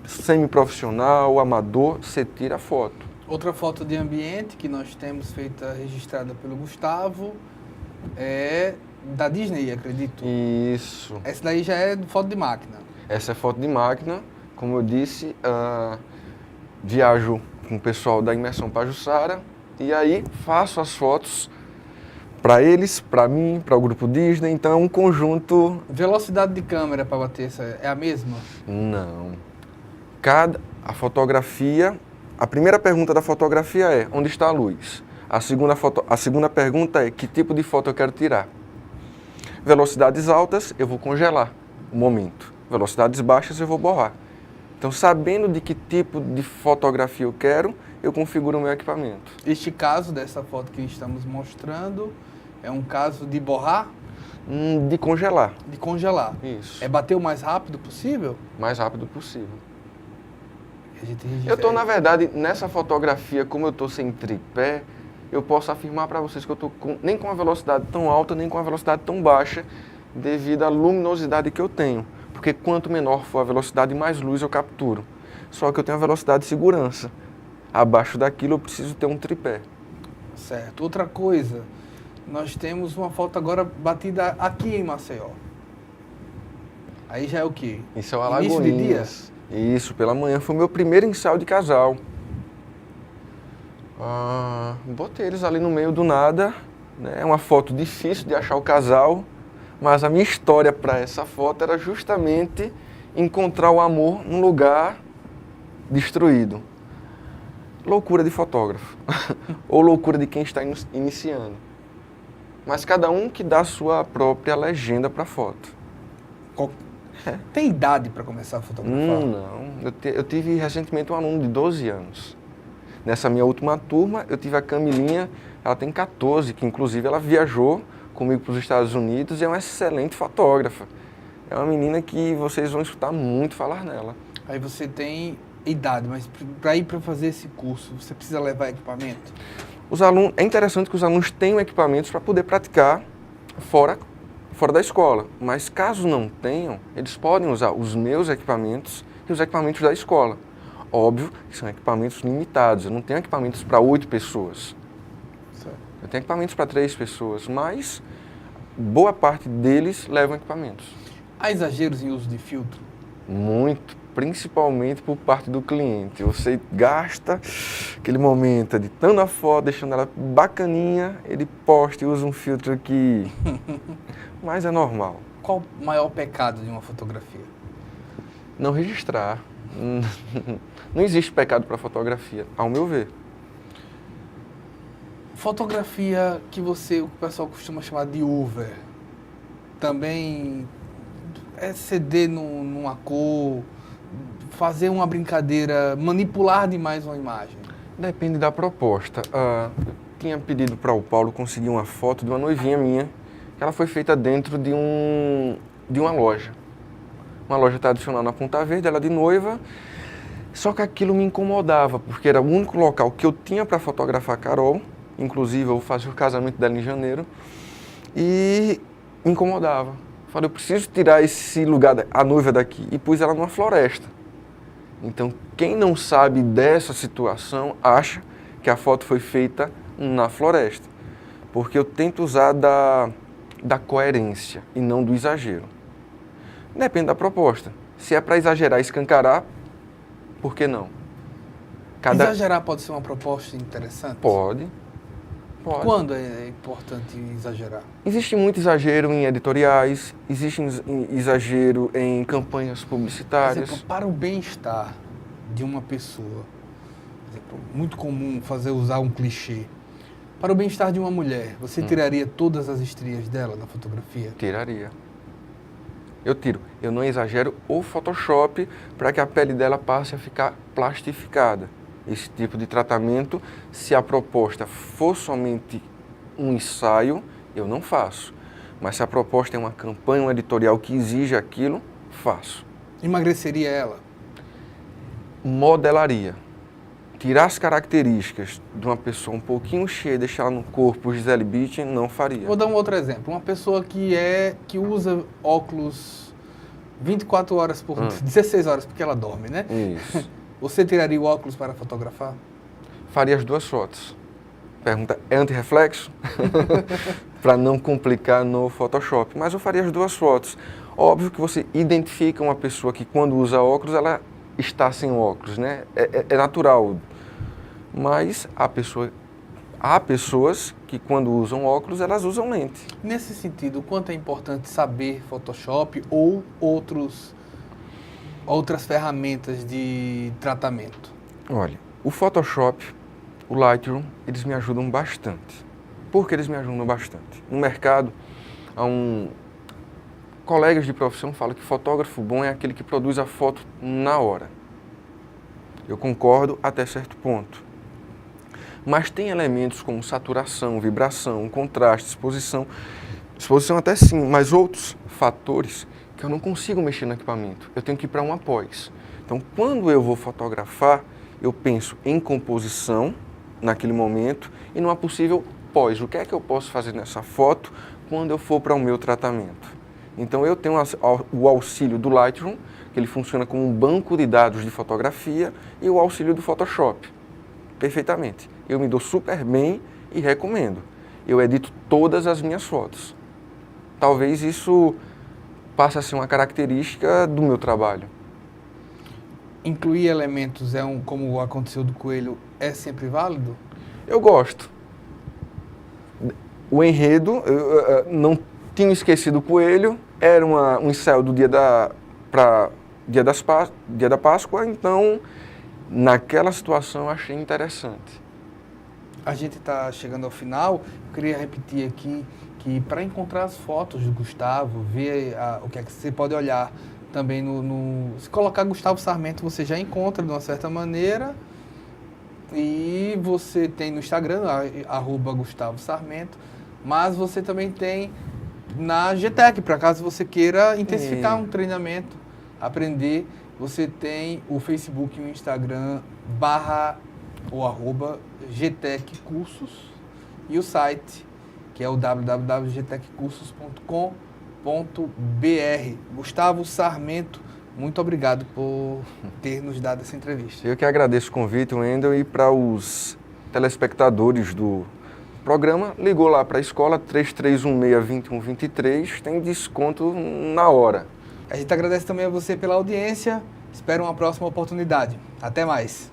semi-profissional, amador, você tira a foto. Outra foto de ambiente que nós temos feita, registrada pelo Gustavo, é da Disney, acredito. Isso. Essa daí já é foto de máquina. Essa é foto de máquina, como eu disse, viajo com o pessoal da Imersão Pajuçara e aí faço as fotos para eles, para mim, para o grupo Disney, então é um conjunto... Velocidade de câmera para bater essa é a mesma? Não. A fotografia, a primeira pergunta da fotografia é, onde está a luz? A segunda pergunta é, que tipo de foto eu quero tirar? Velocidades altas, eu vou congelar o momento. Velocidades baixas, eu vou borrar. Então, sabendo de que tipo de fotografia eu quero, eu configuro o meu equipamento. Este caso dessa foto que estamos mostrando é um caso de borrar? De congelar. De congelar. Isso. É bater o mais rápido possível? Mais rápido possível. A gente registra... Eu estou, na verdade, nessa fotografia, como eu estou sem tripé, eu posso afirmar para vocês que eu estou nem com uma velocidade tão alta, nem com uma velocidade tão baixa, devido à luminosidade que eu tenho. Porque quanto menor for a velocidade, mais luz eu capturo. Só que eu tenho a velocidade de segurança. Abaixo daquilo eu preciso ter um tripé. Certo. Outra coisa, nós temos uma foto agora batida aqui em Maceió. Aí já é o quê? Isso é o Início de dia? Alagoinhas. Isso, pela manhã. Foi o meu primeiro ensaio de casal. Botei eles ali no meio do nada. Né? É uma foto difícil de achar o casal. Mas a minha história para essa foto era justamente encontrar o amor num lugar destruído. Loucura de fotógrafo. Ou loucura de quem está iniciando. Mas cada um que dá a sua própria legenda para a foto. Tem idade para começar a fotografar? Não. Eu tive recentemente um aluno de 12 anos. Nessa minha última turma, eu tive a Camilinha, ela tem 14, que inclusive ela viajou comigo para os Estados Unidos e é uma excelente fotógrafa. É uma menina que vocês vão escutar muito falar nela. Aí você tem idade, mas para ir para fazer esse curso, você precisa levar equipamento? É interessante que os alunos tenham equipamentos para poder praticar fora da escola. Mas caso não tenham, eles podem usar os meus equipamentos e os equipamentos da escola. Óbvio que são equipamentos limitados. Eu não tenho equipamentos para 8 pessoas. Certo. Eu tenho equipamentos para 3 pessoas, mas boa parte deles levam equipamentos. Há exageros em uso de filtro? Muito, principalmente por parte do cliente. Você gasta aquele momento editando a foto, deixando ela bacaninha, ele posta e usa um filtro que... Mas é normal. Qual o maior pecado de uma fotografia? Não registrar. Não existe pecado para fotografia, ao meu ver. Fotografia que o pessoal costuma chamar de over, também é ceder numa cor, fazer uma brincadeira, manipular demais uma imagem? Depende da proposta. Tinha pedido para o Paulo conseguir uma foto de uma noivinha minha, que ela foi feita dentro de uma loja. Uma loja tradicional na Ponta Verde, ela de noiva. Só que aquilo me incomodava, porque era o único local que eu tinha para fotografar a Carol. Inclusive, eu fazia o casamento dela em janeiro. E me incomodava. Falei, eu preciso tirar esse lugar, a noiva daqui. E pus ela numa floresta. Então, quem não sabe dessa situação, acha que a foto foi feita na floresta. Porque eu tento usar da coerência e não do exagero. Depende da proposta. Se é para exagerar e escancarar, por que não? Exagerar pode ser uma proposta interessante? Pode. Quando é importante exagerar? Existe muito exagero em editoriais, existe exagero em campanhas publicitárias. Por exemplo, para o bem-estar de uma pessoa, por exemplo, muito comum usar um clichê. Para o bem-estar de uma mulher, você tiraria todas as estrias dela na fotografia? Tiraria. Eu tiro. Eu não exagero o Photoshop para que a pele dela passe a ficar plastificada. Esse tipo de tratamento, se a proposta for somente um ensaio, eu não faço. Mas se a proposta é uma campanha, um editorial que exige aquilo, faço. Emagreceria ela? Modelaria. Tirar as características de uma pessoa um pouquinho cheia e deixar ela no corpo Gisele Bündchen, não faria. Vou dar um outro exemplo. Uma pessoa que usa óculos 24 horas por 16 horas, porque ela dorme, né? Isso. Você tiraria o óculos para fotografar? Faria as 2 fotos. Pergunta, é antirreflexo? Para não complicar no Photoshop. Mas eu faria as 2 fotos. Óbvio que você identifica uma pessoa que quando usa óculos, ela está sem óculos, né? É natural. Mas há pessoas que quando usam óculos, elas usam lente. Nesse sentido, o quanto é importante saber Photoshop ou outras ferramentas de tratamento? Olha, o Photoshop, o Lightroom, eles me ajudam bastante. Por que eles me ajudam bastante? No mercado, colegas de profissão falam que fotógrafo bom é aquele que produz a foto na hora. Eu concordo até certo ponto. Mas tem elementos como saturação, vibração, contraste, exposição até sim, mas outros fatores que eu não consigo mexer no equipamento. Eu tenho que ir para uma pós. Então, quando eu vou fotografar, eu penso em composição naquele momento e numa possível pós. O que é que eu posso fazer nessa foto quando eu for para o meu tratamento? Então eu tenho o auxílio do Lightroom, que ele funciona como um banco de dados de fotografia, e o auxílio do Photoshop. Perfeitamente. Eu me dou super bem e recomendo. Eu edito todas as minhas fotos. Talvez isso passe a ser uma característica do meu trabalho. Incluir elementos, como aconteceu do Coelho, é sempre válido? Eu gosto. O enredo, eu não tinha esquecido o Coelho, era um ensaio do dia da Páscoa, então naquela situação eu achei interessante. A gente está chegando ao final, eu queria repetir aqui que para encontrar as fotos do Gustavo, ver o que é que você pode olhar também se colocar Gustavo Sarmento, você já encontra de uma certa maneira, e você tem no Instagram, @Gustavo Sarmento, mas você também tem na GTEC, para caso você queira intensificar um treinamento, aprender, você tem o Facebook e o Instagram @GTEC Cursos e o site, que é o www.gteccursos.com.br. Gustavo Sarmento, muito obrigado por ter nos dado essa entrevista. Eu que agradeço o convite, Wendel, e para os telespectadores do programa, ligou lá para a escola 3316-2123, tem desconto na hora. A gente agradece também a você pela audiência, espero uma próxima oportunidade. Até mais!